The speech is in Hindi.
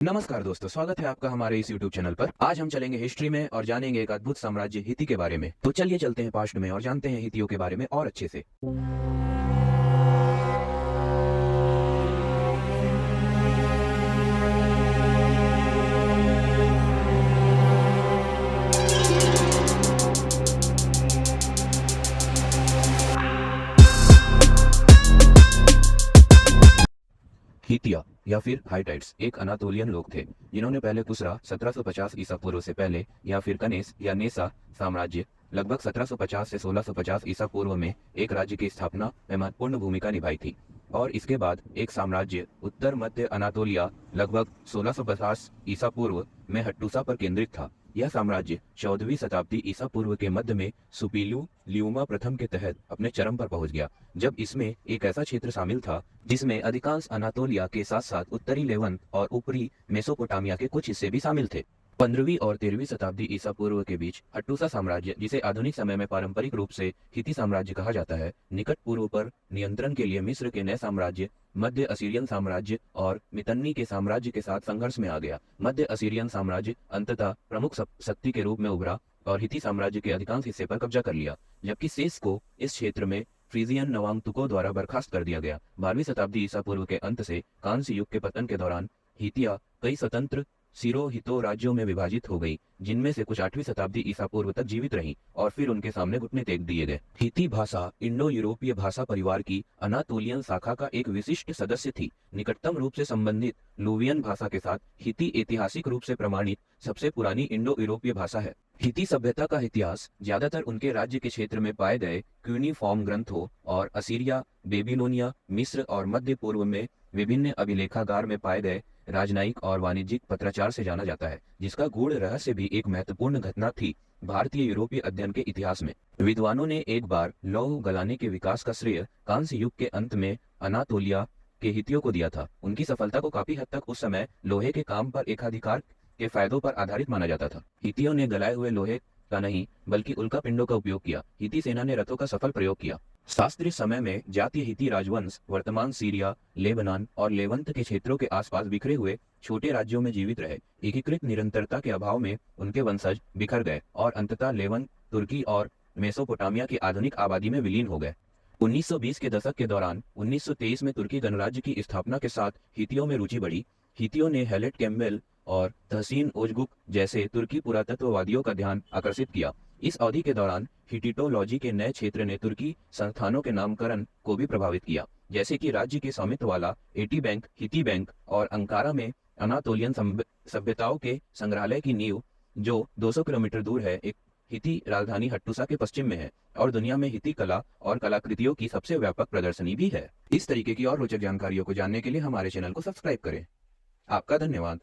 नमस्कार दोस्तों, स्वागत है आपका हमारे इस YouTube चैनल पर। आज हम चलेंगे हिस्ट्री में और जानेंगे एक अद्भुत साम्राज्य हिती के बारे में। तो चलिए चलते हैं पास्ट में और जानते हैं हितियों के बारे में और अच्छे से। हितिया या फिर हाइटाइट्स एक अनातोलियन लोग थे जिन्होंने पहले कुसरा 1750 ईसा पूर्व से पहले या फिर कनेस या नेसा साम्राज्य लगभग 1750 से 1650 ईसा पूर्व में एक राज्य की स्थापना में महत्वपूर्ण भूमिका निभाई थी। और इसके बाद एक साम्राज्य उत्तर मध्य अनातोलिया लगभग 1650 ईसा पूर्व में हट्टूसा पर केंद्रित था। यह साम्राज्य 14वीं शताब्दी ईसा पूर्व के मध्य में सुपीलू लियुमा प्रथम के तहत अपने चरम पर पहुंच गया, जब इसमें एक ऐसा क्षेत्र शामिल था जिसमें अधिकांश अनातोलिया के साथ साथ उत्तरी लेवंत और ऊपरी मेसोपोटामिया के कुछ हिस्से भी शामिल थे। 15वीं और 13वीं शताब्दी ईसा पूर्व के बीच हट्टूसा साम्राज्य, जिसे आधुनिक समय में पारंपरिक रूप से हिती साम्राज्य कहा जाता है, निकट पूर्व पर नियंत्रण के लिए मिस्र के नए साम्राज्य मध्य असीरियन साम्राज्य और मितन्नी के साम्राज्य के साथ संघर्ष में आ गया। मध्य असीरियन साम्राज्य अंततः प्रमुख शक्ति के रूप में उभरा और हिती साम्राज्य के अधिकांश हिस्से पर कब्जा कर लिया, जबकि शेष को इस क्षेत्र में फ्रीजियन नवांगतुकों द्वारा बर्खास्त कर दिया गया। 12वीं शताब्दी ईसा पूर्व के अंत से कांस्य युग के पतन के दौरान हितिया कई स्वतंत्र सिरो हितो राज्यों में विभाजित हो गई, जिनमें से कुछ 8वीं शताब्दी ईसा पूर्व तक जीवित रहीं और फिर उनके सामने घुटने टेक दिए गए। हिती भाषा इंडो यूरोपीय भाषा परिवार की अनातोलियन शाखा का एक विशिष्ट सदस्य थी। निकटतम रूप से संबंधित लुवियन भाषा के साथ हिती ऐतिहासिक रूप से प्रमाणित सबसे पुरानी इंडो यूरोपीय भाषा है। हिती सभ्यता का इतिहास ज्यादातर उनके राज्य के क्षेत्र में पाए गए क्यूनिफॉर्म ग्रंथों और असीरिया, बेबीलोनिया, मिस्र और मध्य पूर्व में विभिन्न अभिलेखागार में पाए गए राजनयिक और वाणिज्यिक पत्राचार से जाना जाता है, जिसका गूढ़ रहस्य भी एक महत्वपूर्ण घटना थी भारतीय यूरोपीय अध्ययन के इतिहास में। विद्वानों ने एक बार लौह गलाने के विकास का श्रेय कांस्य युग के अंत में अनातोलिया के हितियों को दिया था। उनकी सफलता को काफी हद तक उस समय लोहे के काम पर एकाधिकार के फायदों पर आधारित माना जाता था। हितियों ने गलाए हुए लोहे का नहीं बल्कि उल्का पिंडों का उपयोग किया। हिती सेना ने रथों का सफल प्रयोग किया। शास्त्रीय समय में जातीय हिती राजवंश वर्तमान सीरिया, लेबनान और लेवंत के क्षेत्रों के आसपास बिखरे हुए छोटे राज्यों में जीवित रहे। एकीकृत निरंतरता के अभाव में उनके वंशज बिखर गए और अंततः लेवंत, तुर्की और मेसोपोटामिया की आधुनिक आबादी में विलीन हो गए। 1920 के दशक के दौरान 1923 में तुर्की गणराज्य की स्थापना के साथ हितियों में रुचि बढ़ी। हितियों ने हेलेट कैम्बेल और तहसीन ओजगुक जैसे तुर्की पुरातत्ववादियों का ध्यान आकर्षित किया। इस अवधि के दौरान हिटिटोलॉजी के नए क्षेत्र ने तुर्की संस्थानों के नामकरण को भी प्रभावित किया, जैसे कि राज्य के स्वामित्व वाला एटी बैंक, हिती बैंक और अंकारा में अनातोलियन सभ्यताओं के संग्रहालय की नींव, जो 200 किलोमीटर दूर है, एक हिती राजधानी हट्टूसा के पश्चिम में है और दुनिया में हिती कला और कलाकृतियों की सबसे व्यापक प्रदर्शनी भी है। इस तरीके की और रोचक जानकारियों को जानने के लिए हमारे चैनल को सब्सक्राइब करें। आपका धन्यवाद।